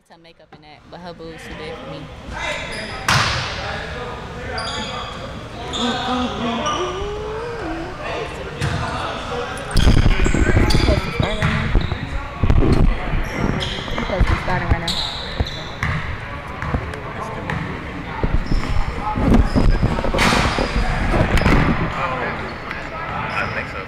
liked her makeup in that, but her boobs too big for me. Supposed to be starting right now. I think so.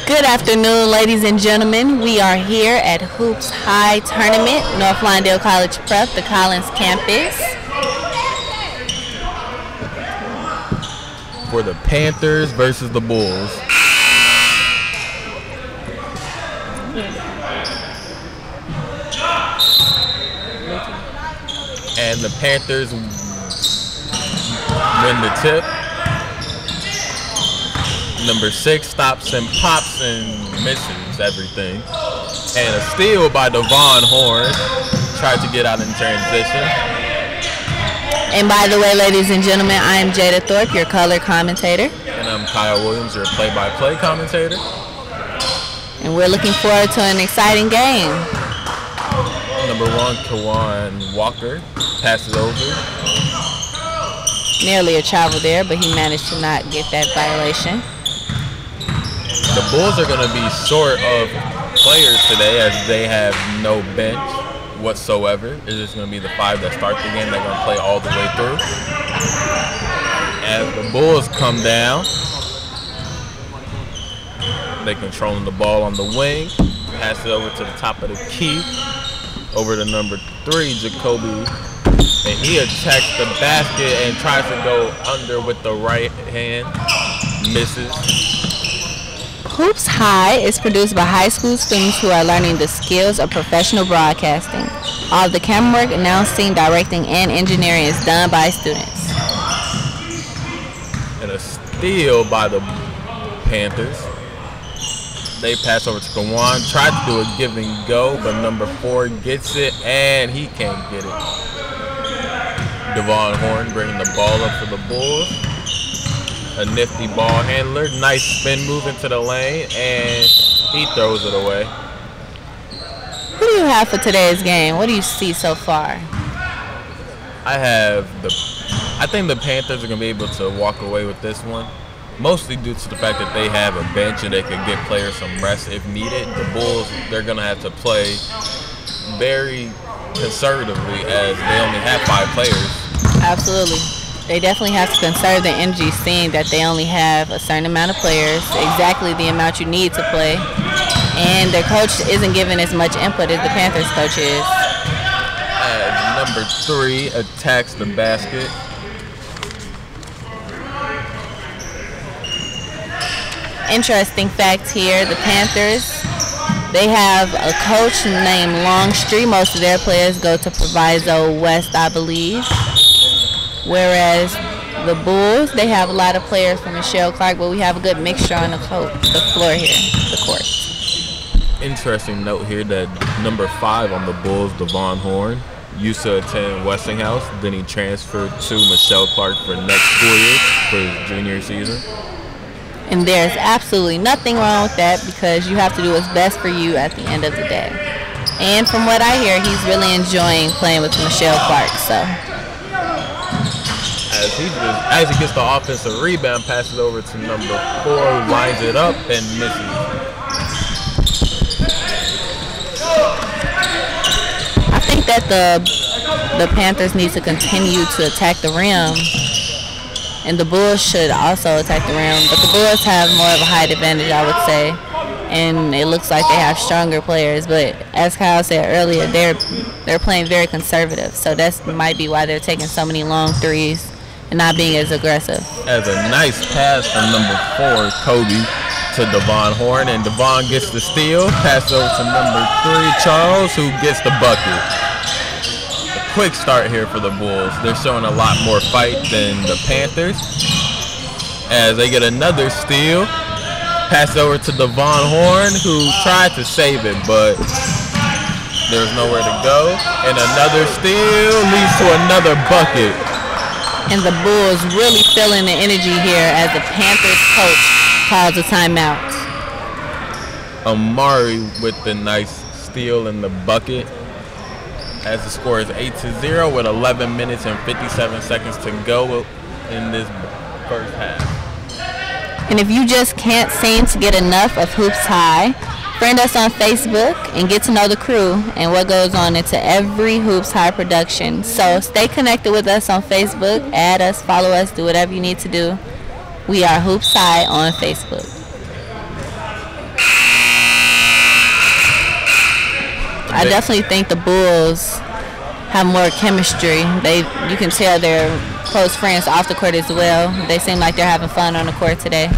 Good afternoon, ladies and gentlemen. We are here at Hoops High Tournament, North Lawndale College Prep, the Collins campus. For the Panthers versus the Bulls. And the Panthers win the tip. Number 6 stops and pops and misses everything. And a steal by Devon Horn. Tried to get out in transition. And by the way, ladies and gentlemen, I am Jada Thorpe, your color commentator. And I'm Kyle Williams, your play-by-play commentator. And we're looking forward to an exciting game. Number 1, Kawan Walker passes over. Nearly a travel there, but he managed to not get that violation. The Bulls are going to be short of players today as they have no bench whatsoever. It's just going to be the 5 that start the game. They're going to play all the way through. As the Bulls come down, they're controlling the ball on the wing. Pass it over to the top of the key. Over to number 3, Jacoby. And he attacks the basket and tries to go under with the right hand. Misses. Hoops High is produced by high school students who are learning the skills of professional broadcasting. All of the camera work, announcing, directing, and engineering is done by students. And a steal by the Panthers. They pass over to Kawan. Tried to do a give and go, but number 4 gets it, and he can't get it. Devon Horn bringing the ball up for the Bulls. A nifty ball handler. Nice spin move into the lane, and he throws it away. Who do you have for today's game? What do you see so far? I think the Panthers are going to be able to walk away with this one, mostly due to the fact that they have a bench and they can get players some rest if needed. The Bulls, they're going to have to play very conservatively as they only have 5 players. Absolutely. They definitely have to conserve the energy, seeing that they only have a certain amount of players, exactly the amount you need to play. And their coach isn't giving as much input as the Panthers coach is. As number 3 attacks the basket. Interesting fact here, the Panthers, they have a coach named Longstreet. Most of their players go to Proviso West, I believe. Whereas the Bulls, they have a lot of players from Michelle Clark, but we have a good mixture on the floor here, the court. Interesting note here that number 5 on the Bulls, Devon Horn, used to attend Westinghouse. Then he transferred to Michelle Clark for next school year for his junior season. And there's absolutely nothing wrong with that, because you have to do what's best for you at the end of the day. And from what I hear, he's really enjoying playing with Michelle Clark. So as he gets the offensive rebound, passes over to number 4, lines it up and misses. I think that the Panthers need to continue to attack the rim, and the Bulls should also attack the rim, but the Bulls have more of a height advantage, I would say. and it looks like they have stronger players. But as Kyle said earlier, they're playing very conservative, so that might be why they're taking so many long threes and not being as aggressive. As a nice pass from number 4, Kobe, to Devon Horn, and Devon gets the steal. Pass over to number 3, Charles, who gets the bucket. A quick start here for the Bulls. They're showing a lot more fight than the Panthers. As they get another steal. Pass over to Devon Horn, who tried to save it, but there's nowhere to go. And another steal leads to another bucket. And the Bulls really feeling the energy here as the Panthers coach calls a timeout. Amari with the nice steal in the bucket. As the score is 8-0 with 11 minutes and 57 seconds to go in this first half. And if you just can't seem to get enough of Hoops High, friend us on Facebook and get to know the crew and what goes on into every Hoops High production. So stay connected with us on Facebook, add us, follow us, do whatever you need to do. We are Hoops High on Facebook. I definitely think the Bulls have more chemistry. You can tell they're close friends off the court as well. They seem like they're having fun on the court today.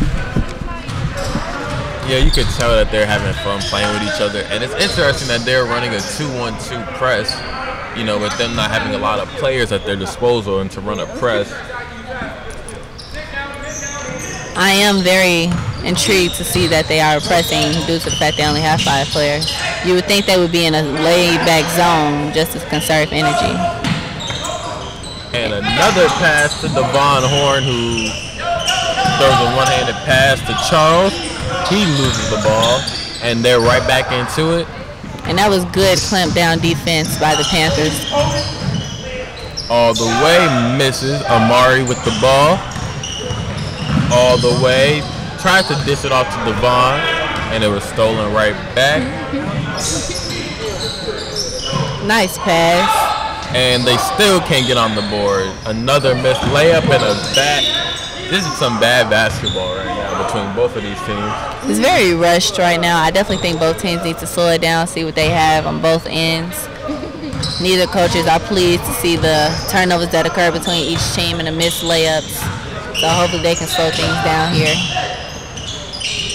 Yeah, you could tell that they're having fun playing with each other. And it's interesting that they're running a 2-1-2 press, you know, with them not having a lot of players at their disposal and to run a press. I am very intrigued to see that they are pressing due to the fact they only have 5 players. You would think they would be in a laid-back zone just to conserve energy. And another pass to Devon Horn, who throws a one-handed pass to Charles. He loses the ball, and they're right back into it. And that was good clamp-down defense by the Panthers. All the way, misses. Amari with the ball. All the way. Tried to dish it off to Devon, and it was stolen right back. Nice pass. And they still can't get on the board. Another missed layup and a back. This is some bad basketball right now between both of these teams. It's very rushed right now. I definitely think both teams need to slow it down, see what they have on both ends. Neither coaches are pleased to see the turnovers that occur between each team and the missed layups. So hopefully they can slow things down here.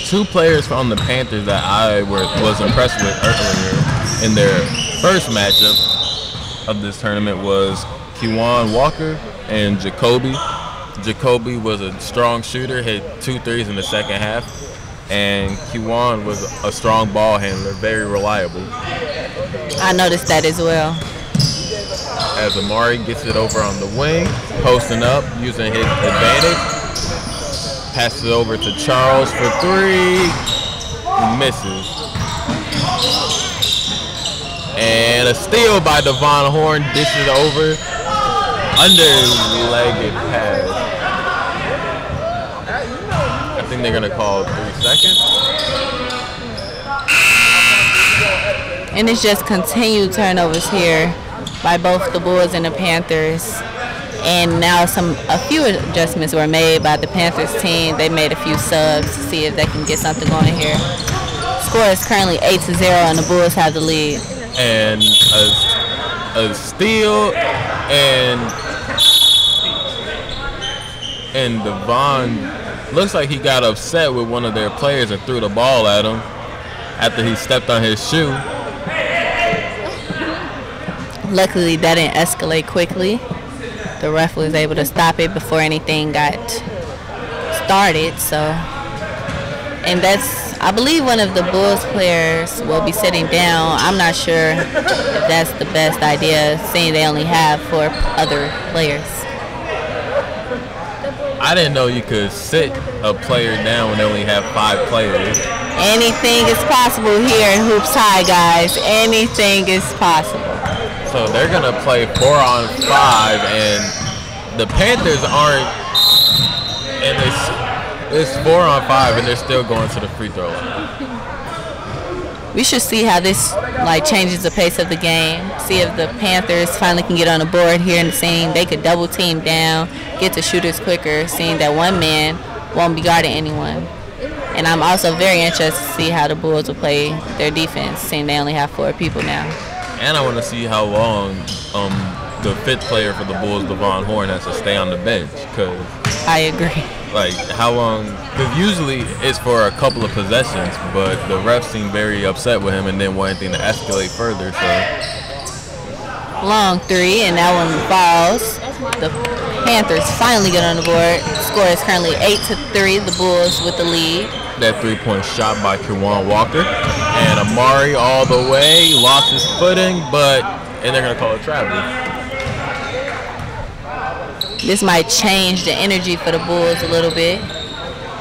2 players from the Panthers that I was impressed with earlier in their first matchup of this tournament was Kewan Walker and Jacoby. Jacoby was a strong shooter, hit 2 threes in the second half, and Kewan was a strong ball handler, very reliable. I noticed that as well. As Amari gets it over on the wing, posting up, using his advantage, passes it over to Charles for 3, misses. And a steal by Devon Horn, dishes over, under-legged pass. I think they're gonna call 3 seconds. And it's just continued turnovers here by both the Bulls and the Panthers. And now a few adjustments were made by the Panthers team. They made a few subs to see if they can get something going here. Score is currently 8-0 and the Bulls have the lead. And a steal and Devon looks like he got upset with one of their players and threw the ball at him after he stepped on his shoe. Luckily that didn't escalate quickly. The ref was able to stop it before anything got started. And that's, I believe, one of the Bulls players will be sitting down. I'm not sure if that's the best idea, seeing they only have 4 other players. I didn't know you could sit a player down when they only have 5 players. Anything is possible here in Hoops High, guys. Anything is possible. So they're going to play 4-on-5, and the Panthers aren't, and it's 4-on-5, and they're still going to the free throw line. We should see how this changes the pace of the game. See if the Panthers finally can get on the board here and seeing they could double team down, get to shooters quicker, seeing that one man won't be guarding anyone. And I'm also very interested to see how the Bulls will play their defense, seeing they only have 4 people now. And I want to see how long the 5th player for the Bulls, Devon Horn, has to stay on the bench. Cause I agree. Like, how long? Because usually it's for a couple of possessions, but the refs seem very upset with him and didn't want anything to escalate further. So Long 3, and that one falls. The Panthers finally get on the board. Score is currently 8-3. The Bulls with the lead. That 3-point shot by Kewan Walker. And Amari all the way. Lost his footing, and they're going to call it travel. This might change the energy for the Bulls a little bit.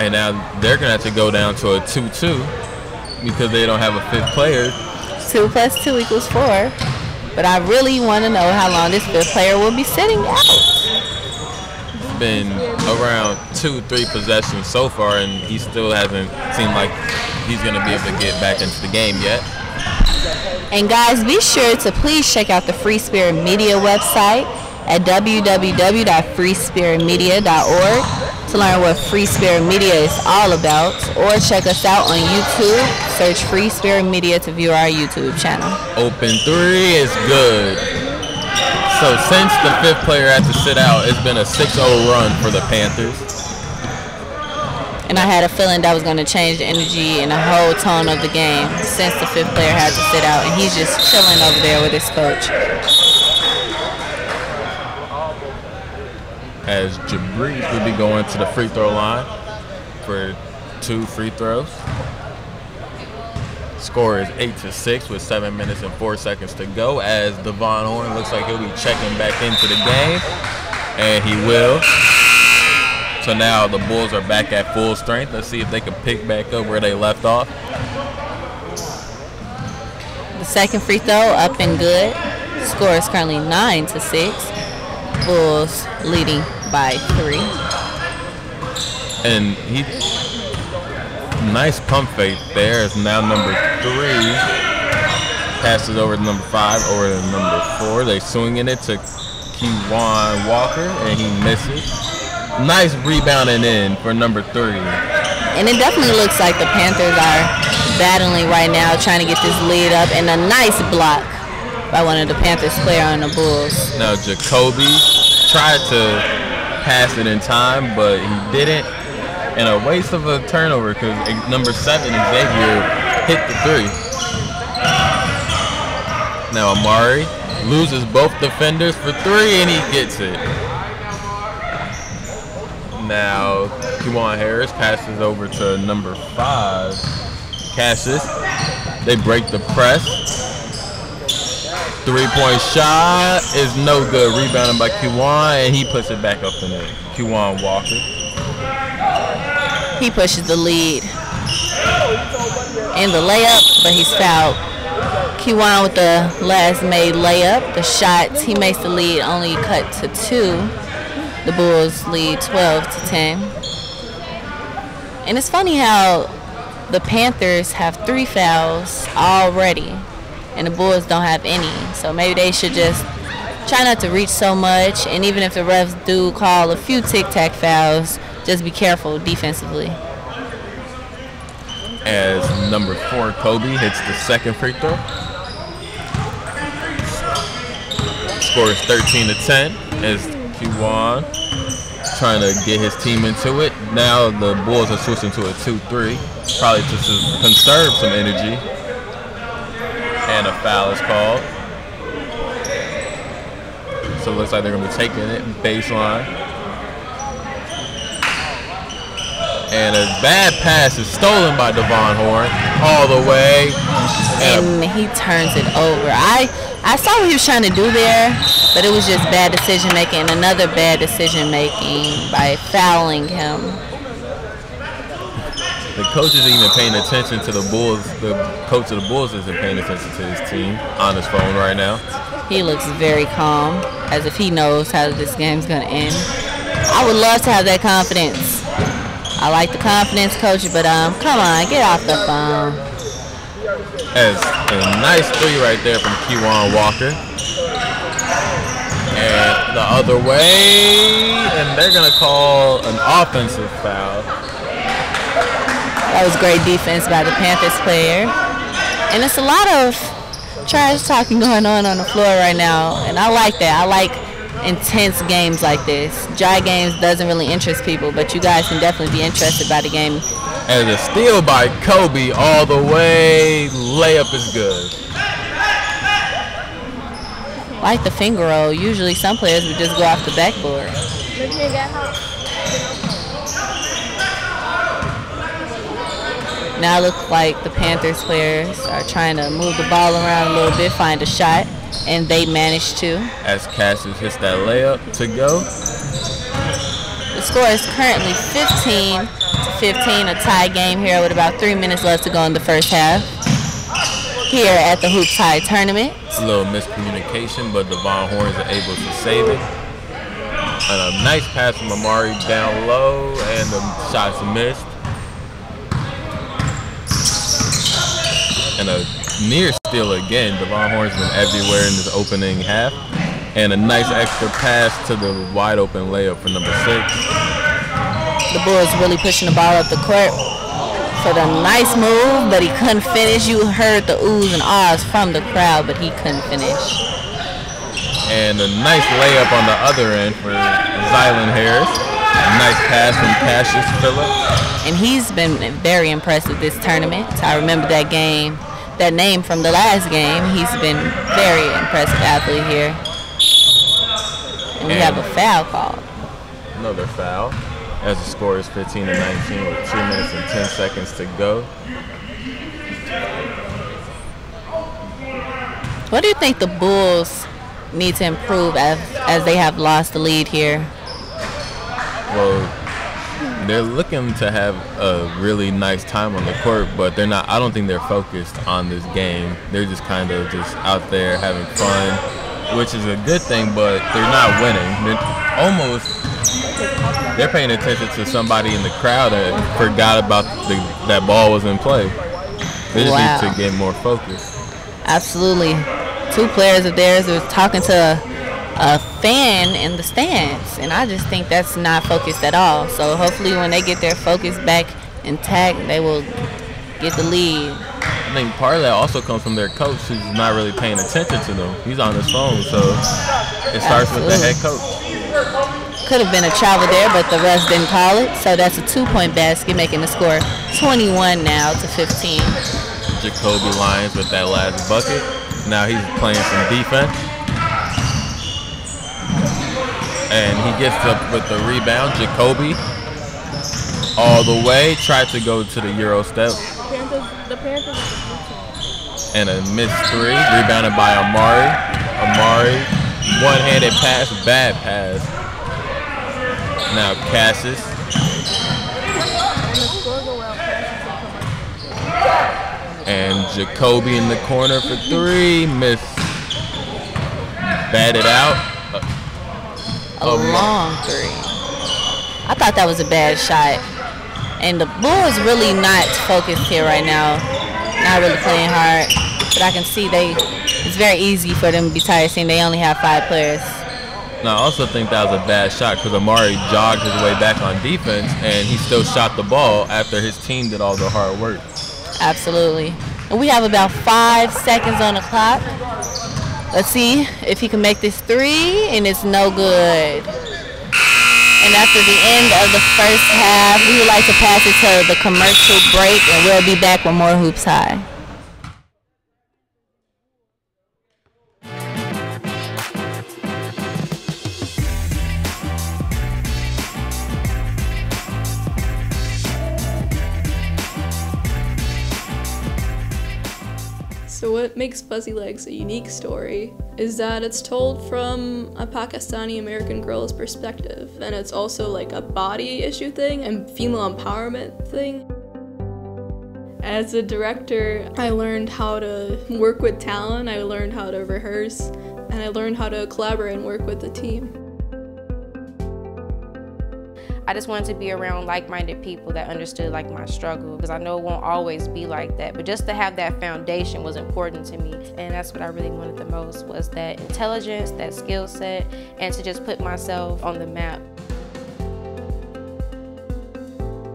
And now they're going to have to go down to a 2-2 because they don't have a 5th player. 2 + 2 = 4. But I really want to know how long this 5th player will be sitting out. It's been around 2-3 possessions so far, and he still hasn't seemed like he's going to be able to get back into the game yet. And guys, be sure to please check out the Free Spirit Media website at www.freespiritmedia.org to learn what Free Spirit Media is all about, or check us out on YouTube. Search Free Spirit Media to view our YouTube channel. Open 3 is good. So since the 5th player had to sit out, it's been a 6-0 run for the Panthers. And I had a feeling that was going to change the energy and the whole tone of the game since the 5th player had to sit out, and he's just chilling over there with his coach. As Jabri will be going to the free throw line for 2 free throws. Score is 8-6 with 7 minutes and 4 seconds to go, as Devon Horn looks like he'll be checking back into the game, and he will. So now the Bulls are back at full strength. Let's see if they can pick back up where they left off. The second free throw up and good. Score is currently 9-6. Bulls leading by 3. And nice pump fake there. Is now number 3. Passes over to number 5, over to number 4. They swinging it to Kewan Walker, and he misses. Nice rebounding in for number 3. And it definitely looks like the Panthers are battling right now, trying to get this lead up, and a nice block by one of the Panthers player on the Bulls. Now Jacoby tried to pass it in time, but he didn't. And a waste of a turnover because number 7, Xavier, hit the 3. Now Amari loses both defenders for 3, and he gets it. Now Kewan Harris passes over to number 5, Cassius. They break the press. 3-point shot is no good. Rebounded by Kewan, and he puts it back up in there. Kewan Walker. He pushes the lead in the layup, but he's fouled. Kewan with the last made layup. The shots, he makes the lead only cut to 2. The Bulls lead 12-10. And it's funny how the Panthers have 3 fouls already, and the Bulls don't have any. So maybe they should just try not to reach so much, and even if the refs do call a few tic-tac fouls, just be careful defensively. As number 4, Kobe, hits the second free throw. Score is 13-10 as Kewan trying to get his team into it. Now the Bulls are switching to a 2-3, probably to conserve some energy. And a foul is called. So it looks like they're going to be taking it baseline. And a bad pass is stolen by Devon Horn all the way. And he turns it over. I saw what he was trying to do there, but it was just bad decision making, and another bad decision making by fouling him. The coach isn't even paying attention to the Bulls. The coach of the Bulls isn't paying attention to his team on his phone right now. He looks very calm, as if he knows how this game's going to end. I would love to have that confidence. I like the confidence, coach, but come on, get off the phone. As a nice 3 right there from Kewan Walker. And the other way, and they're going to call an offensive foul. That was great defense by the Panthers player. And it's a lot of trash talking going on the floor right now, and I like that. I like intense games like this. Dry games doesn't really interest people, but you guys can definitely be interested by the game. And the steal by Kobe all the way. Layup is good. Like the finger roll. Usually some players would just go off the backboard. Now it looks like the Panthers players are trying to move the ball around a little bit, find a shot, and they managed to. As Cassius hits that layup to go. The score is currently 15-15, a tie game here with about 3 minutes left to go in the first half. Here at the Hoops High tournament. It's a little miscommunication, but Devon Horns are able to save it. And a nice pass from Amari down low, and the shot's missed. And a near steal again. Devon Horns has been everywhere in this opening half. And a nice extra pass to the wide open layup for number 6. The Bulls really pushing the ball up the court for the nice move, but he couldn't finish. You heard the oohs and ahs from the crowd, but he couldn't finish. And a nice layup on the other end for Zylan Harris. A nice pass from Cassius Phillips. And he's been very impressive this tournament. I remember that game, that name from the last game. He's been very impressive athlete here. And we have a foul call. Another foul. As the score is 15-19 with 2 minutes and 10 seconds to go. What do you think the Bulls need to improve as they have lost the lead here? Well, they're looking to have a really nice time on the court, but they're not. I don't think they're focused on this game. They're just kind of just out there having fun, which is a good thing, but they're not winning. They're paying attention to somebody in the crowd that forgot about that ball was in play. They just need to get more focused. Absolutely. 2 players of theirs were talking to a fan in the stands, and I just think that's not focused at all. So hopefully when they get their focus back intact, they will get the lead. I think part of that also comes from their coach, who's not really paying attention to them. He's on his phone, so it starts with the head coach. Could have been a travel there, but the refs didn't call it. So that's a 2-point basket, making the score 21 now to 15. Jacoby Lyons with that last bucket. Now he's playing some defense. And he gets up with the rebound. Jacoby all the way. Tried to go to the Euro step. The Panthers. And a missed 3. Rebounded by Amari. Amari. One-handed pass. Bad pass. Now Cassius. And Jacoby in the corner for 3. Missed. Batted out. A long 3. I thought that was a bad shot. And the Bulls really not focused here right now. Not really playing hard. But I can see it's very easy for them to be tired seeing they only have 5 players. Now, I also think that was a bad shot because Amari jogged his way back on defense and he still shot the ball after his team did all the hard work. Absolutely. And we have about 5 seconds on the clock. Let's see if he can make this 3, and it's no good. And after the end of the first half, we would like to pass it to the commercial break, and we'll be back with more Hoops High. So what makes Fuzzy Legs a unique story is that it's told from a Pakistani American girl's perspective, and it's also like a body issue thing and female empowerment thing. As a director, I learned how to work with talent, I learned how to rehearse, and I learned how to collaborate and work with the team. I just wanted to be around like-minded people that understood like my struggle, because I know it won't always be like that, but just to have that foundation was important to me. And that's what I really wanted the most, was that intelligence, that skill set, and to just put myself on the map.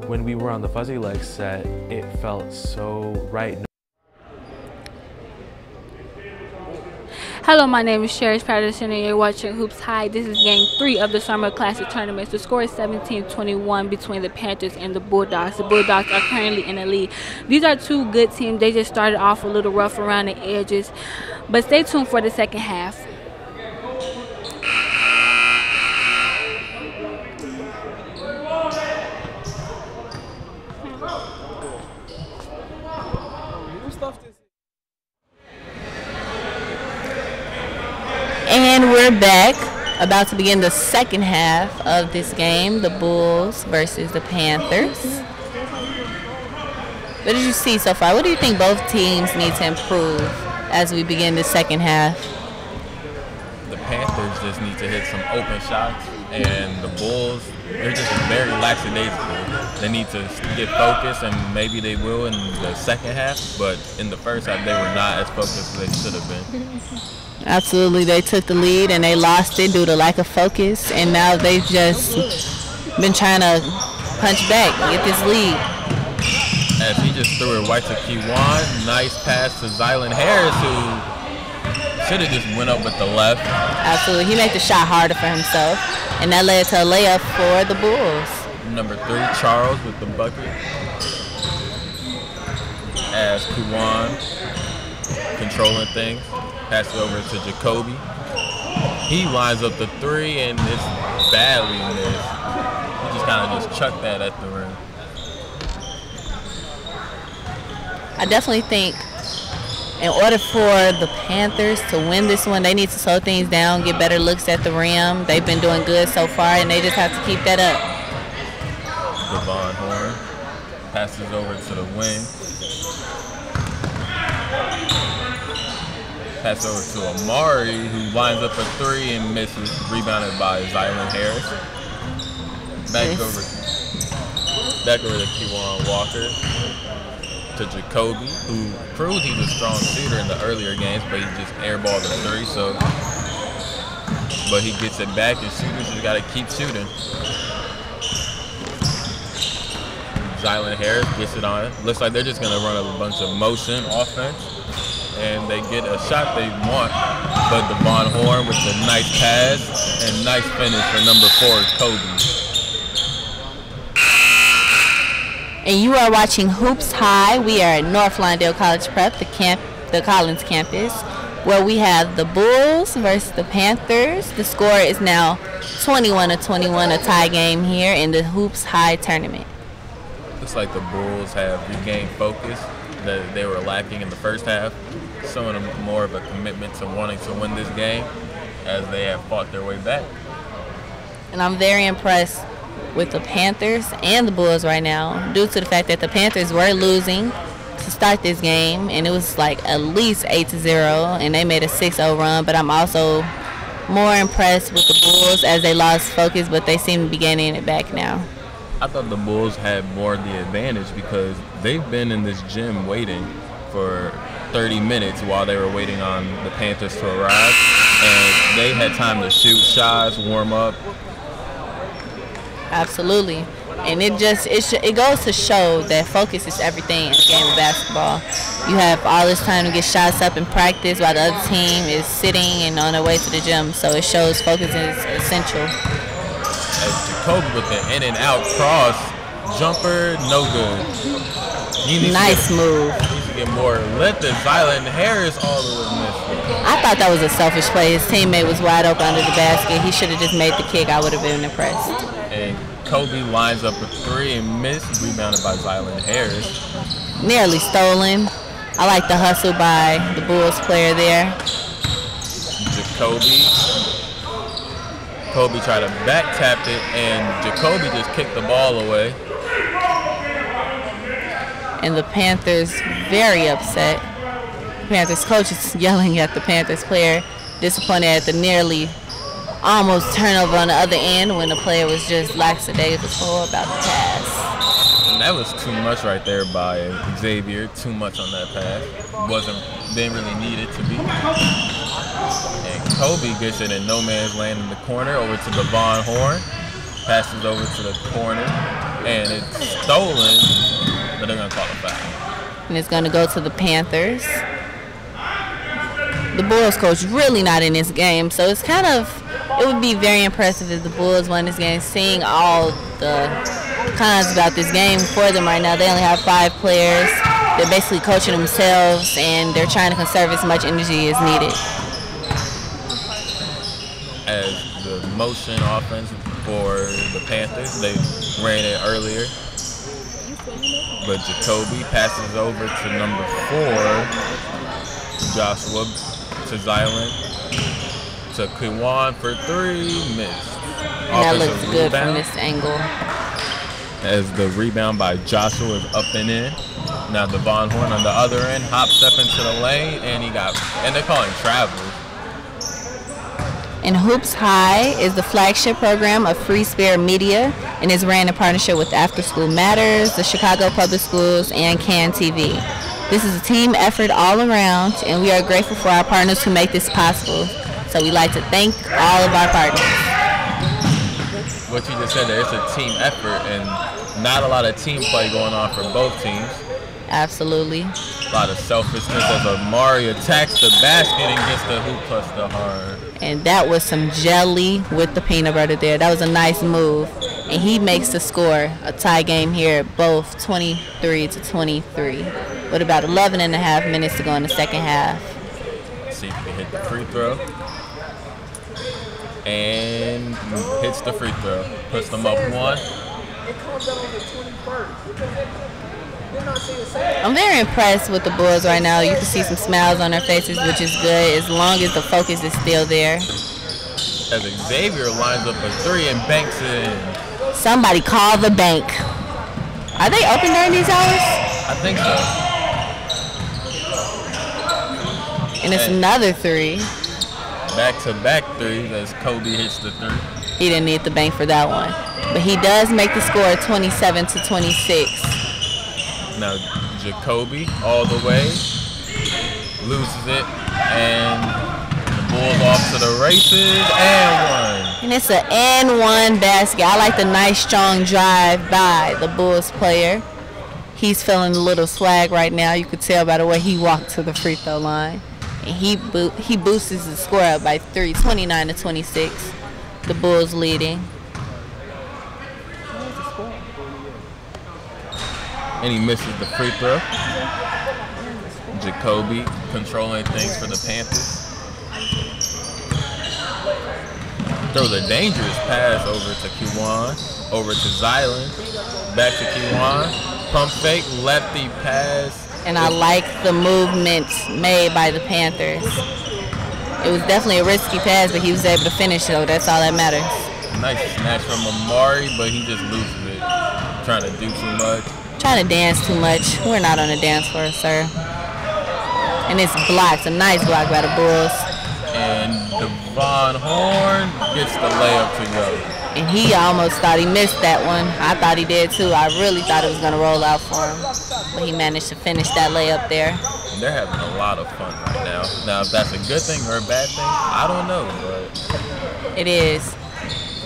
when we were on the fuzzy leg set, it felt so right. Hello, my name is Cherish Patterson and you're watching Hoops High. This is game 3 of the Summer Classic tournaments. The score is 17-21 between the Panthers and the Bulldogs. The Bulldogs are currently in the lead. These are two good teams. They just started off a little rough around the edges, but stay tuned for the second half. And we're back, about to begin the second half of this game, the Bulls versus the Panthers. What did you see so far? What do you think both teams need to improve as we begin the second half? The Panthers just need to hit some open shots, and the Bulls, they're just very lackadaisical. They need to get focused, and maybe they will in the second half, but in the first half they were not as focused as they should have been. Absolutely, they took the lead and they lost it due to lack of focus, and now they've just been trying to punch back, get this lead. As he just threw it right to Kiwan, nice pass to Zylan Harris, who should have just went up with the left. Absolutely, he made the shot harder for himself, and that led to a layup for the Bulls. Number 3, Charles with the bucket. As Kiwan controlling things. Pass it over to Jacoby. He lines up the 3 and it's badly missed. He just kind of just chucked that at the rim. I definitely think in order for the Panthers to win this one, they need to slow things down, get better looks at the rim. They've been doing good so far, and they just have to keep that up. Devon Horn passes over to the wing. Pass over to Amari, who lines up a 3 and misses, rebounded by Zylan Harris. Back over to Kiwan Walker, to Jacoby, who proved he's a strong shooter in the earlier games, but he just airballed a 3. So, but he gets it back, and shooters just got to keep shooting. Zylan Harris gets it on. Looks like they're just going to run a bunch of motion offense, and they get a shot they want. But Devon Horn with a nice pass and nice finish for number 4, Kobe. And you are watching Hoops High. We are at North Lawndale College Prep, the Collins campus, where we have the Bulls versus the Panthers. The score is now 21-21, a tie game here in the Hoops High tournament. Looks like the Bulls have regained focus that they were lacking in the first half, showing them more of a commitment to wanting to win this game as they have fought their way back. And I'm very impressed with the Panthers and the Bulls right now, due to the fact that the Panthers were losing to start this game, and it was like at least 8-0, and they made a 6-0 run. But I'm also more impressed with the Bulls as they lost focus, but they seem to be gaining it back now. I thought the Bulls had more of the advantage because they've been in this gym waiting for 30 minutes while they were waiting on the Panthers to arrive, and they had time to shoot shots, warm up. Absolutely. And it goes to show that focus is everything in the game of basketball. You have all this time to get shots up in practice while the other team is sitting and on their way to the gym. So it shows focus is essential. As Jacoby with the in and out cross jumper, no good. Nice move. He needs to get more. Let the Zylan Harris all the way miss. I thought that was a selfish play. His teammate was wide open under the basket. He should have just made the kick. I would have been impressed. And Kobe lines up a 3 and missed, rebounded by Zylan Harris. Nearly stolen. I like the hustle by the Bulls player there. Kobe tried to back tap it, and Jacoby just kicked the ball away. And the Panthers very upset. The Panthers coach is yelling at the Panthers player, disappointed at the nearly almost turnover on the other end when the player was just lackadaisical about the pass. And that was too much right there by Xavier. Too much on that pass. Didn't really need it to be. And Kobe gets it in no man's land in the corner over to Devon Horn. Passes over to the corner. And it's stolen, but they're going to call it foul. And it's going to go to the Panthers. The Bulls coach really not in this game, so it's kind of, it would be very impressive if the Bulls won this game, seeing all the cons about this game for them right now. They only have 5 players. They're basically coaching themselves, and they're trying to conserve as much energy as needed. As the motion offense for the Panthers, they ran it earlier. But Jacoby passes over to number 4, Joshua, to Zylan, to Kiwan for 3, missed. And that looks good from this angle. As the rebound by Joshua is up and in. Now Devon Horn on the other end, hop step into the lane, and they're calling travel. And Hoops High is the flagship program of Free Spirit Media and is ran in partnership with After School Matters, the Chicago Public Schools, and CAN TV. This is a team effort all around, and we are grateful for our partners who make this possible. So we'd like to thank all of our partners. What you just said there, it's a team effort, and not a lot of team play going on for both teams. Absolutely. A lot of selfishness as Amari attacks the basket and gets the hoop plus the hard. And that was some jelly with the peanut butter there. That was a nice move. And he makes the score a tie game here, both 23-23, with about 11 and a half minutes to go in the second half. Let's see if he can hit the free throw. And hits the free throw. Puts them up 1. I'm very impressed with the Bulls right now. You can see some smiles on their faces, which is good, as long as the focus is still there. As Xavier lines up a 3 and banks it in. Somebody call the bank. Are they open during these hours? I think so. And it's another 3. Back-to-back 3s as Kobe hits the 3. He didn't need the bank for that one. But he does make the score 27-26. Now Jacoby all the way, loses it, and the Bulls off to the races, and 1. And it's an and 1 basket. I like the nice strong drive by the Bulls player. He's feeling a little swag right now. You could tell by the way he walked to the free throw line. And he boosts the score up by 3, 29-26. The Bulls leading. And he misses the free throw. Jacoby controlling things for the Panthers. Throws a dangerous pass over to Kiwan, over to Zylan, back to Kiwan. Pump fake, lefty pass. And I like the movement made by the Panthers. It was definitely a risky pass, but he was able to finish, so that's all that matters. Nice snatch from Amari, but he just loses it. Trying to do too much. Trying to dance too much. We're not on the dance floor, sir. And it's blocked, a nice block by the Bulls. And Devon Horn gets the layup to go. And he almost thought he missed that one. I thought he did too. I really thought it was going to roll out for him. But he managed to finish that layup there. They're having a lot of fun right now. Now, if that's a good thing or a bad thing, I don't know. But it is.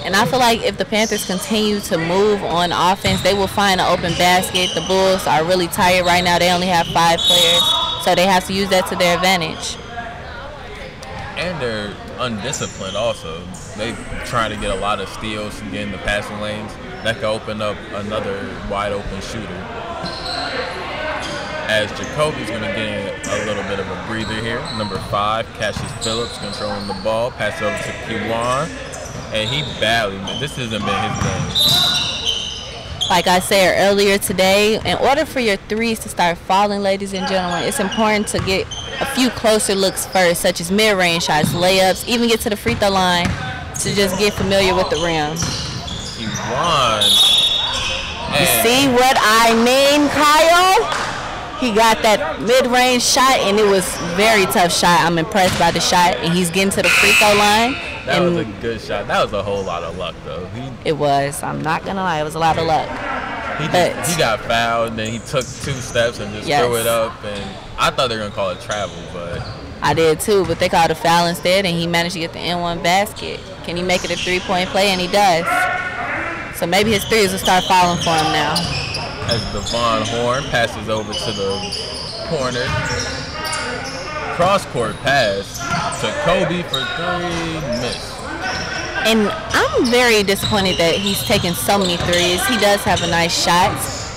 And I feel like if the Panthers continue to move on offense, they will find an open basket. The Bulls are really tired right now. They only have 5 players, so they have to use that to their advantage. And they're undisciplined also. They trying to get a lot of steals and get in the passing lanes. That could open up another wide open shooter. As Jacoby's going to get a little bit of a breather here. Number 5, Cassius Phillips controlling the ball. Pass over to Kiwan. And he badly, this hasn't been his game. Like I said earlier today, in order for your threes to start falling, ladies and gentlemen, it's important to get a few closer looks first, such as mid-range shots, layups, even get to the free throw line to just get familiar with the rim. He won. You see what I mean, Kyle? He got that mid-range shot, and it was a very tough shot. I'm impressed by the shot, and he's getting to the free throw line. That was a good shot. That was a whole lot of luck, though. It was. I'm not going to lie. It was a lot of luck. He got fouled, and then he took 2 steps and just threw it up. And I thought they were going to call it travel, but... I did, too, but they called a foul instead, and he managed to get the N1 basket. Can he make it a 3-point play? And he does. So maybe his threes will start falling for him now. As Devon Horn passes over to the corner. Cross-court pass to Kobe for 3, miss. And I'm very disappointed that he's taking so many threes. He does have a nice shot,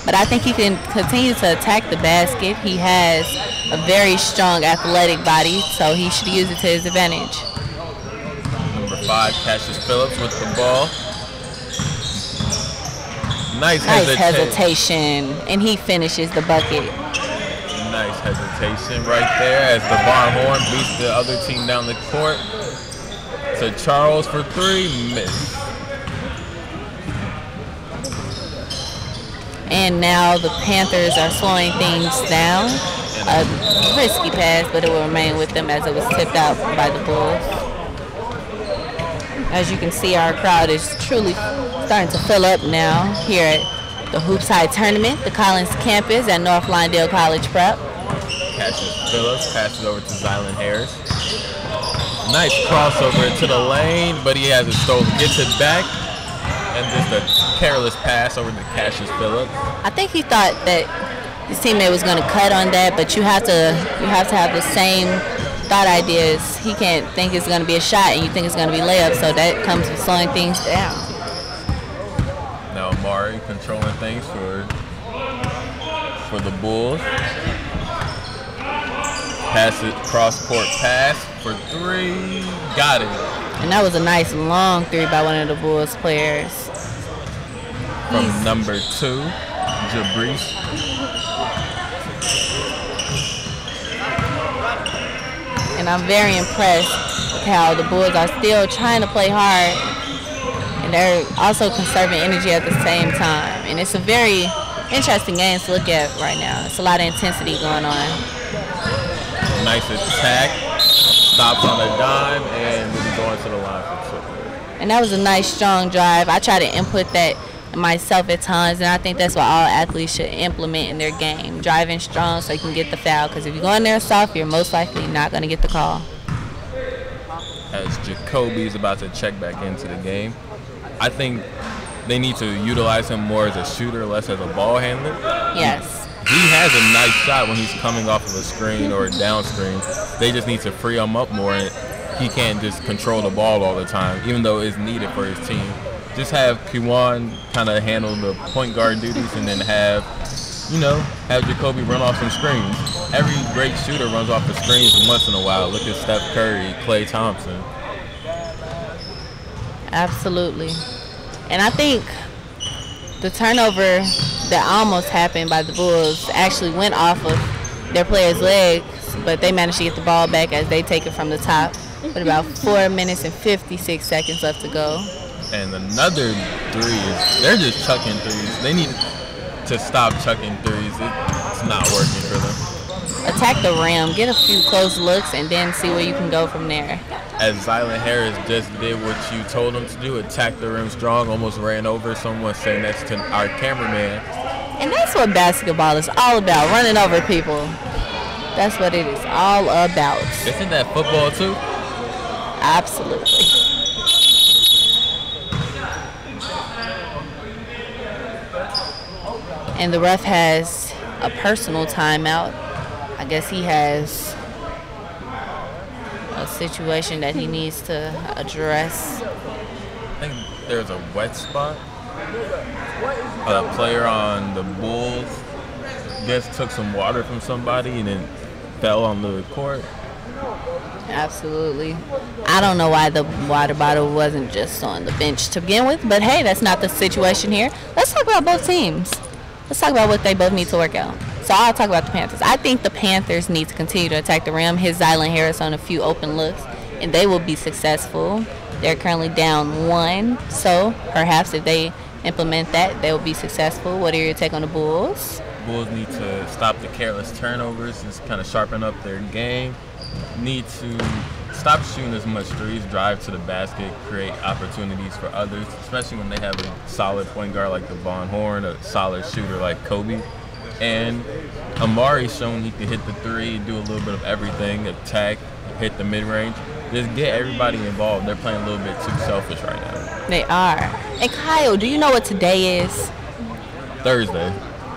but I think he can continue to attack the basket. He has a very strong athletic body, so he should use it to his advantage. Number 5, Cassius Phillips with the ball. Nice hesitation, and he finishes the bucket. Nice hesitation right there as Devon Horn beats the other team down the court. To Charles for 3, miss. And now the Panthers are slowing things down. A risky pass, but it will remain with them as it was tipped out by the Bulls. As you can see, our crowd is truly starting to fill up now here at the Hoops High tournament, the Collins campus at North Lawndale College Prep. Cassius Phillips passes over to Zylan Harris. Nice crossover to the lane, but he has it stolen. Gets it back, and just a careless pass over to Cassius Phillips. I think he thought that his teammate was going to cut on that, but you have to have the same thought ideas. He can't think it's going to be a shot, and you think it's going to be layup, so that comes with slowing things down. Now Amari controlling things for the Bulls. Pass it, cross-court pass for 3, got it. And that was a nice long 3 by one of the Bulls players. From number 2, Jabrice. And I'm very impressed with how the Bulls are still trying to play hard, and they're also conserving energy at the same time. And it's a very interesting game to look at right now. It's a lot of intensity going on. Nice attack, stops on a dime, and we'll be going to the line for 2. And that was a nice, strong drive. I try to input that myself at times, and I think that's what all athletes should implement in their game. Driving strong so you can get the foul, because if you go in there soft, you're most likely not going to get the call. As Jacoby is about to check back into the game, I think they need to utilize him more as a shooter, less as a ball handler. Yes. He has a nice shot when he's coming off of a screen or a down screen. They just need to free him up more, and he can't just control the ball all the time, even though it's needed for his team. Just have Kiwan kind of handle the point guard duties, and then have Jacoby run off some screens. Every great shooter runs off the screens once in a while. Look at Steph Curry, Klay Thompson. Absolutely. And I think the turnover that almost happened by the Bulls actually went off of their players' legs, but they managed to get the ball back as they take it from the top with about 4 minutes and 56 seconds left to go. And another 3 is they're just chucking threes. They need to stop chucking threes. It's not working for them. Attack the rim, get a few close looks, and then see where you can go from there. As Zylan Harris just did what you told him to do, attack the rim strong, almost ran over someone sitting next to our cameraman. And that's what basketball is all about, running over people. That's what it is all about. Isn't that football too? Absolutely. And the ref has a personal timeout. I guess he has a situation that he needs to address. I think there's a wet spot. A player on the Bulls just took some water from somebody and then fell on the court. Absolutely. I don't know why the water bottle wasn't just on the bench to begin with, but hey, that's not the situation here. Let's talk about both teams. Let's talk about what they both need to work out. So I'll talk about the Panthers. I think the Panthers need to continue to attack the rim, hit Zylan Harris on a few open looks, and they will be successful. They're currently down 1, so perhaps if they implement that, they will be successful. What are your take on the Bulls? Bulls need to stop the careless turnovers and kind of sharpen up their game. Need to stop shooting as much threes, drive to the basket, create opportunities for others, especially when they have a solid point guard like Devon Horn, a solid shooter like Kobe. And Amari's shown he can hit the 3, do a little bit of everything, attack, hit the mid-range. Just get everybody involved. They're playing a little bit too selfish right now. They are. And Kyle, do you know what today is? Thursday.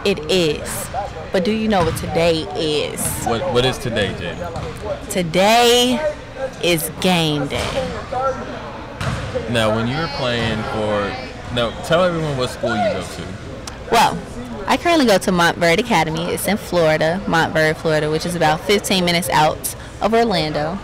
It is. But do you know what today is? What is today, Jaden? Today is game day. Now, when you're playing now tell everyone what school you go to. Well, I currently go to Montverde Academy. It's in Florida, Montverde, Florida, which is about 15 minutes out of Orlando.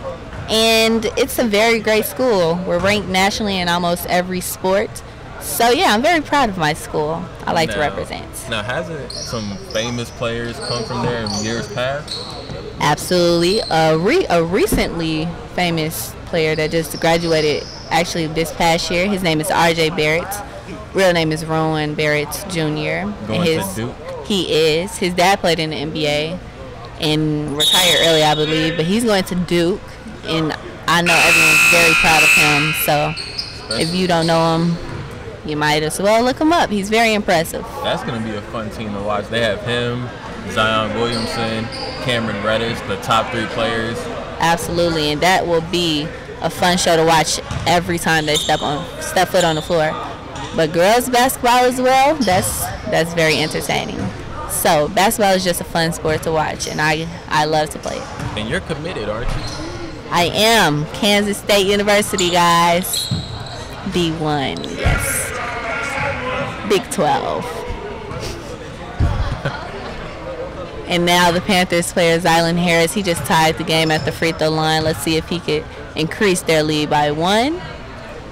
And it's a very great school. We're ranked nationally in almost every sport. So, yeah, I'm very proud of my school. I like to represent. Now, hasn't some famous players come from there in years past? Absolutely. A recently famous player that just graduated actually this past year, his name is R.J. Barrett. Real name is Rowan Barrett Jr. Going to Duke? He is. His dad played in the NBA and retired early, I believe, but he's going to Duke, and I know everyone's very proud of him. So if you don't know him, you might as well look him up. He's very impressive. That's going to be a fun team to watch. They have him, Zion Williamson, Cameron Reddish, the top 3 players. Absolutely, and that will be a fun show to watch every time they step foot on the floor. But girls basketball as well, that's very entertaining. So basketball is just a fun sport to watch, and I love to play it. And you're committed, aren't you? I am. Kansas State University, guys. D1, yes. Big 12. And now the Panthers player, Zylan Harris, he just tied the game at the free throw line. Let's see if he could increase their lead by 1.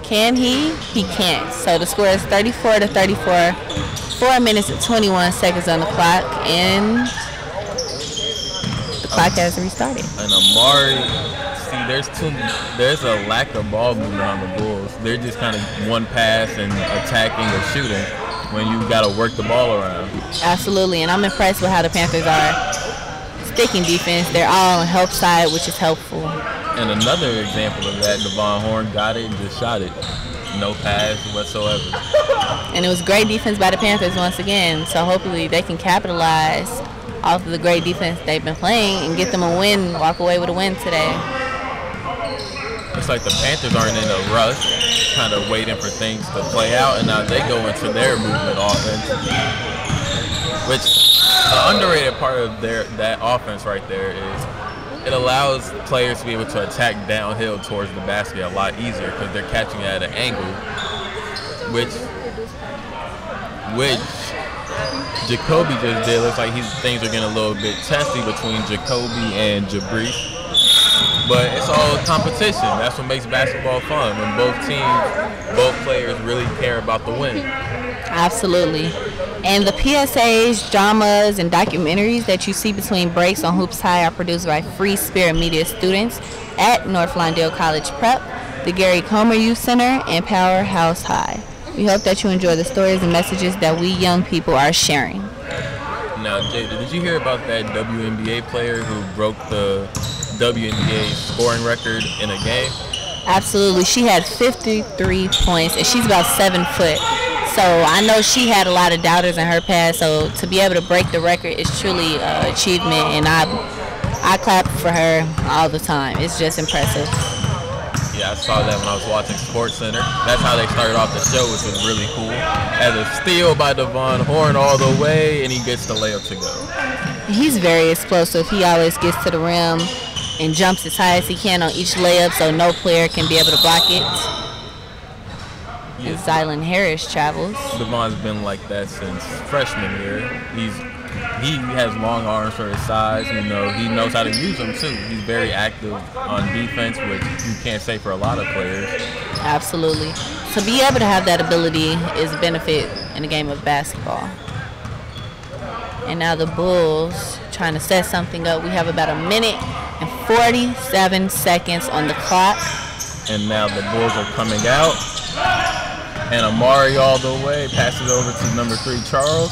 Can he? He can't. So the score is 34-34. 4 minutes and 21 seconds on the clock, and the clock has restarted. And Amari, there's a lack of ball movement on the Bulls. They're just kind of one pass and attacking or shooting when you got to work the ball around. Absolutely, and I'm impressed with how the Panthers are sticking defense. They're all on the help side, which is helpful. And another example of that, Devon Horn got it and just shot it. No pass whatsoever. And it was great defense by the Panthers once again, so hopefully they can capitalize off of the great defense they've been playing and get them a win, walk away with a win today. It's like the Panthers aren't in a rush, kind of waiting for things to play out, and now they go into their movement offense, which the underrated part of that offense right there is it allows players to be able to attack downhill towards the basket a lot easier because they're catching it at an angle, which Jacoby just did. Looks like things are getting a little bit testy between Jacoby and Jabri. But it's all competition. That's what makes basketball fun, when both players really care about the win. Absolutely. And the PSAs, dramas, and documentaries that you see between breaks on Hoops High are produced by Free Spirit Media students at North Lawndale College Prep, the Gary Comer Youth Center, and Powerhouse High. We hope that you enjoy the stories and messages that we young people are sharing. Now, Jada, did you hear about that WNBA player who broke the WNBA scoring record in a game? Absolutely. She had 53 points, and she's about 7 foot. So I know she had a lot of doubters in her past, so to be able to break the record is truly an achievement, and I clap for her all the time. It's just impressive. Yeah, I saw that when I was watching SportsCenter. That's how they started off the show, which was really cool. As a steal by Devon Horn all the way, and he gets the layup to go. He's very explosive. He always gets to the rim and jumps as high as he can on each layup, so no player can be able to block it. Yeah. Zylan Harris travels. Devon's been like that since freshman year. He has long arms for his size. You know, he knows how to use them too. He's very active on defense, which you can't say for a lot of players. Absolutely. To be able to have that ability is a benefit in the game of basketball. And now the Bulls trying to set something up. We have about 1 minute and 47 seconds on the clock. And now the Bulls are coming out. And Amari all the way passes over to number 3, Charles.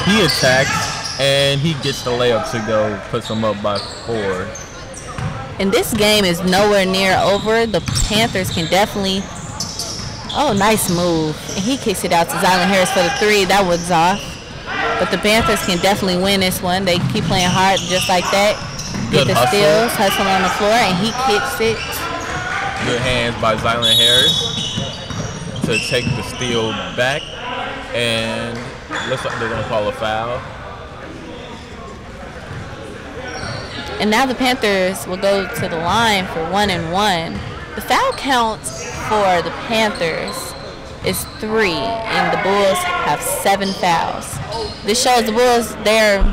He attacks, and he gets the layup to go, puts him up by 4. And this game is nowhere near over. The Panthers can definitely... Oh, nice move. And he kicks it out to Zylan Harris for the 3. That was off. But the Panthers can definitely win this one. They keep playing hard just like that. Get the steals, hustle on the floor, and he kicks it. Good hands by Zylan Harris to take the steal back. And looks like they're going to call a foul. And now the Panthers will go to the line for 1 and 1. The foul count for the Panthers is 3, and the Bulls have 7 fouls. This shows the Bulls they're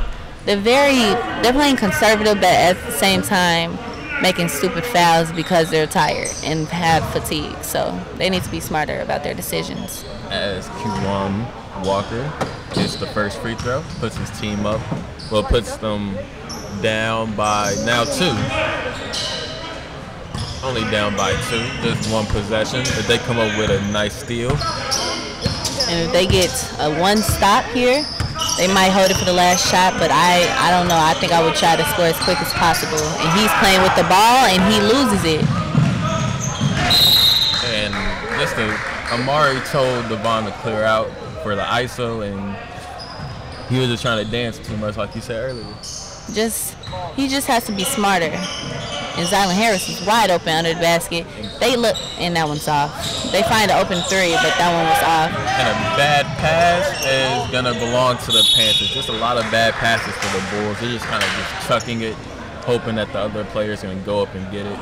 playing conservative, but at the same time making stupid fouls because they're tired and have fatigue. So they need to be smarter about their decisions. As Q1 Walker gets the first free throw, puts his team up, well, puts them down by now 2. Only down by 2, just 1 possession, but they come up with a nice steal. And if they get a 1 stop here, they might hold it for the last shot, but I don't know. I think I would try to score as quick as possible. And he's playing with the ball, and he loses it. And just Amari told Devon to clear out for the ISO, and he was just trying to dance too much, like you said earlier. He just has to be smarter. And Zylan Harris is wide open under the basket. They look, and that one's off. They find an open 3, but that one was off. And a bad pass is going to belong to the Panthers. Just a lot of bad passes for the Bulls. They're just kind of just chucking it, hoping that the other player's going to go up and get it.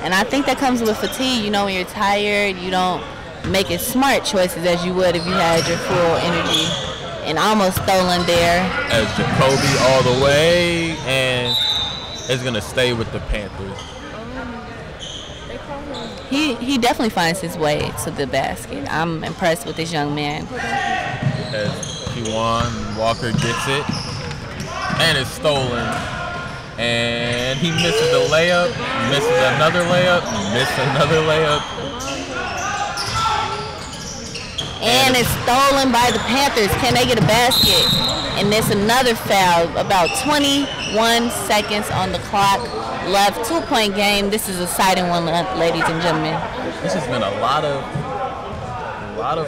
And I think that comes with fatigue. You know, when you're tired, you don't make as smart choices as you would if you had your full energy. And almost stolen there. As Jacoby all the way, and it's going to stay with the Panthers. He definitely finds his way to the basket. I'm impressed with this young man. As Q1 Walker gets it, and it's stolen. And he misses the layup, misses another layup, misses another layup. And it's stolen by the Panthers. Can they get a basket? And there's another foul. About 21 seconds on the clock left. 2-point game. This is a exciting one, ladies and gentlemen. This has been a lot of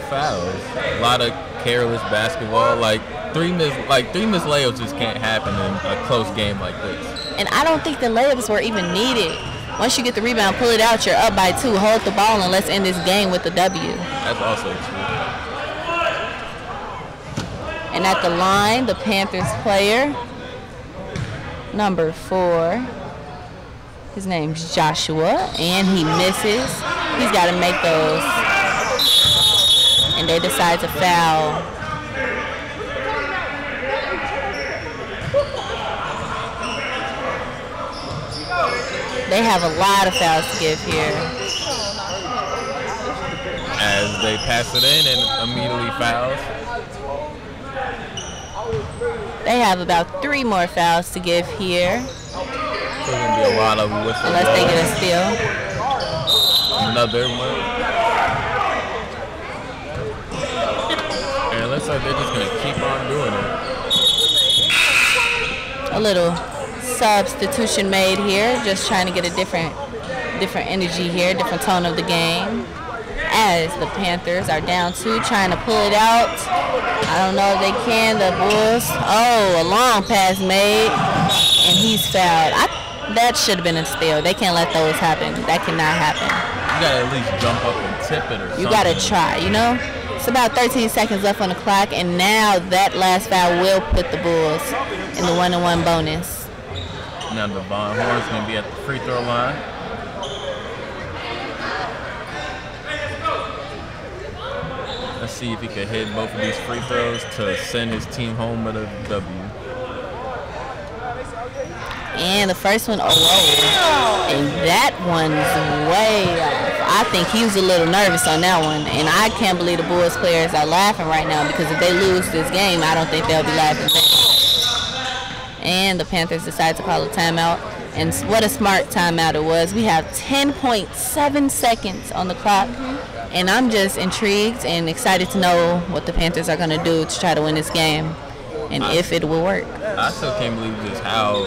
fouls, a lot of careless basketball. Like three missed layups just can't happen in a close game like this. And I don't think the layups were even needed. Once you get the rebound, pull it out, you're up by 2. Hold the ball and let's end this game with a W. That's also true. And at the line, the Panthers player, number 4, his name's Joshua, and he misses. He's got to make those. And they decide to foul. They have a lot of fouls to give here. As they pass it in and immediately fouls. They have about 3 more fouls to give here. So there's going to be a lot of whistles. Unless they get a steal. Another one. And it looks like they're just going to keep on doing it. A little substitution made here, just trying to get a different energy here, different tone of the game. As the Panthers are down 2, trying to pull it out. I don't know if they can. The Bulls. Oh, a long pass made, and he's fouled. That should have been a steal. They can't let those happen. That cannot happen. You gotta at least jump up and tip it or something. You gotta try. You know. It's about 13 seconds left on the clock, and now that last foul will put the Bulls in the 1-1 bonus. Now Devon Horn's going to be at the free throw line. Let's see if he can hit both of these free throws to send his team home with a W. And the first one, and that one's way off. I think he was a little nervous on that one, and I can't believe the Bulls players are laughing right now, because if they lose this game, I don't think they'll be laughing back. And the Panthers decide to call a timeout. And what a smart timeout it was. We have 10.7 seconds on the clock. And I'm just intrigued and excited to know what the Panthers are going to do to try to win this game and if it will work. I still can't believe just how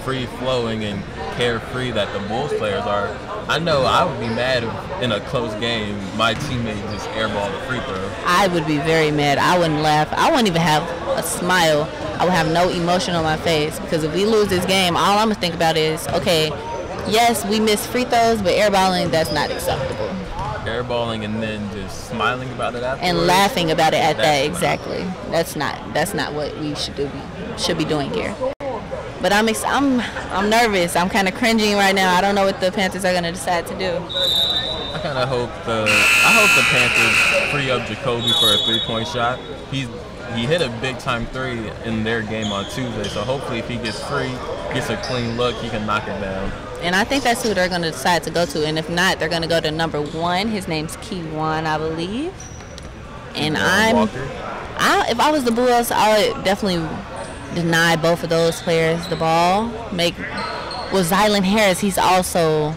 free-flowing and carefree that the Bulls players are. I know I would be mad if in a close game my teammate just airballed a free throw. I would be very mad. I wouldn't laugh. I wouldn't even have a smile. I would have no emotion on my face, because if we lose this game, all I'm going to think about is, okay, Yes, we miss free throws, but airballing, that's not acceptable. Airballing and then just smiling about it afterwards. And laughing about it at that, exactly. That's not what we should be doing here. But I'm nervous. I'm kind of cringing right now. I don't know what the Panthers are going to decide to do. I kind of hope the Panthers free up Jacoby for a 3-point shot. He hit a big time 3 in their game on Tuesday, so hopefully if he gets free, gets a clean look, he can knock it down. And I think that's who they're going to decide to go to. And if not, they're going to go to number 1. His name's Keywan, I believe. And if I was the Bulls, I would definitely deny both of those players the ball. Zylan Harris, he's also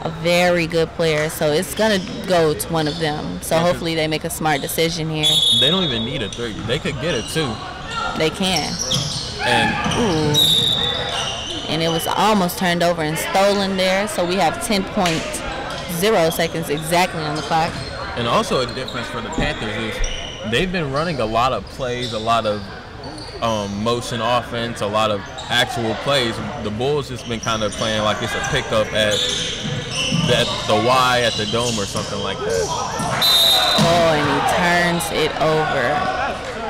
a very good player, so it's going to go to one of them. So hopefully they make a smart decision here. They don't even need a 3. They could get a 2. They can. And it was almost turned over and stolen there, so we have 10.0 seconds exactly on the clock. And also a difference for the Panthers is they've been running a lot of plays, a lot of motion offense, a lot of actual plays. The Bulls just been kind of playing like it's a pickup at the Y at the Dome or something like that. Oh, and he turns it over.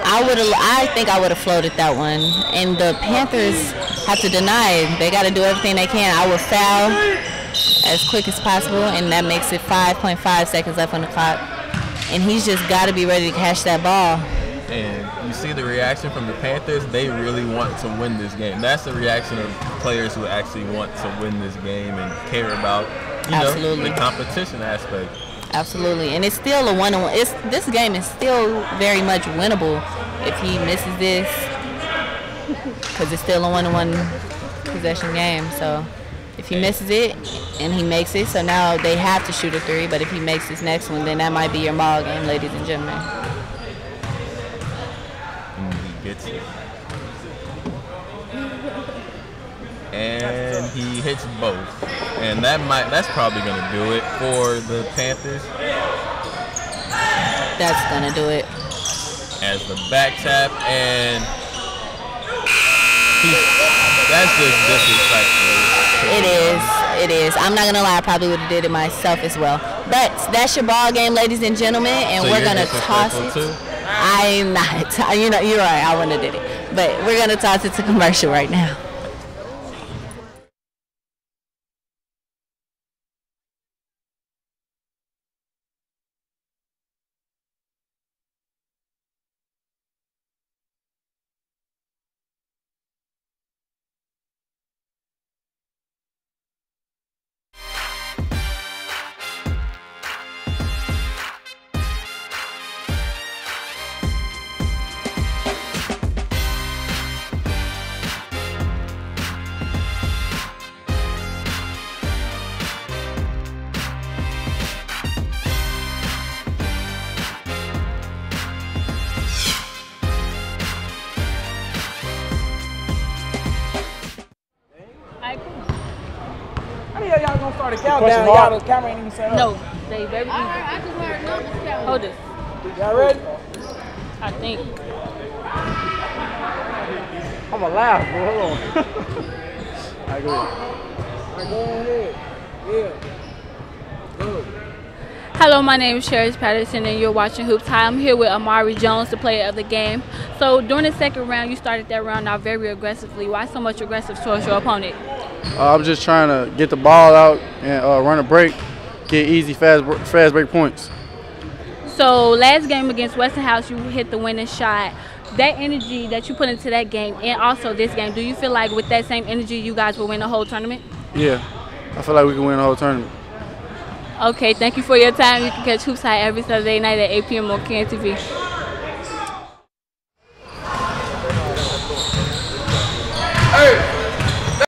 I think I would have floated that one. And the Panthers have to deny it. They got to do everything they can. I would foul as quick as possible, and that makes it 5.5 seconds left on the clock. And he's just got to be ready to catch that ball. And you see the reaction from the Panthers. They really want to win this game. That's the reaction of players who actually want to win this game and care about, the competition aspect. Absolutely, and it's still a 1-on-1. This game is still very much winnable if he misses this, because it's still a 1-on-1 possession game. So if he misses it and he makes it, so now they have to shoot a 3. But if he makes this next one, then that might be your ball game, ladies and gentlemen. And he gets it, and he hits both. And that's probably going to do it for the Panthers. That's going to do it. As the back tap, and that's just disrespectful. It is. I'm not going to lie, I probably would have did it myself as well. But that's your ball game, ladies and gentlemen, and so we're going to toss it. Too? I'm not. You're right, I wouldn't have did it. But we're going to toss it to commercial right now. Y'all gonna start a countdown. Y'all the camera ain't even set up. No, they very easy. I just learned numbers count. Hold this. Y'all ready? I think. I'm gonna laugh, bro. Hold on. All right, go ahead. All right, go ahead. Yeah. Good. Hello, my name is Sherry Patterson, and you're watching Hoops High. I'm here with Amari Jones, the player of the game. So during the second round, you started that round out very aggressively. Why so much aggressive towards your opponent? I'm just trying to get the ball out and run a break, get easy, fast break points. So last game against Westinghouse, you hit the winning shot. That energy that you put into that game and also this game, do you feel like with that same energy you guys will win the whole tournament? Yeah, I feel like we can win the whole tournament. Okay, thank you for your time. You can catch Hoops High every Saturday night at 8 p.m. on KNTV.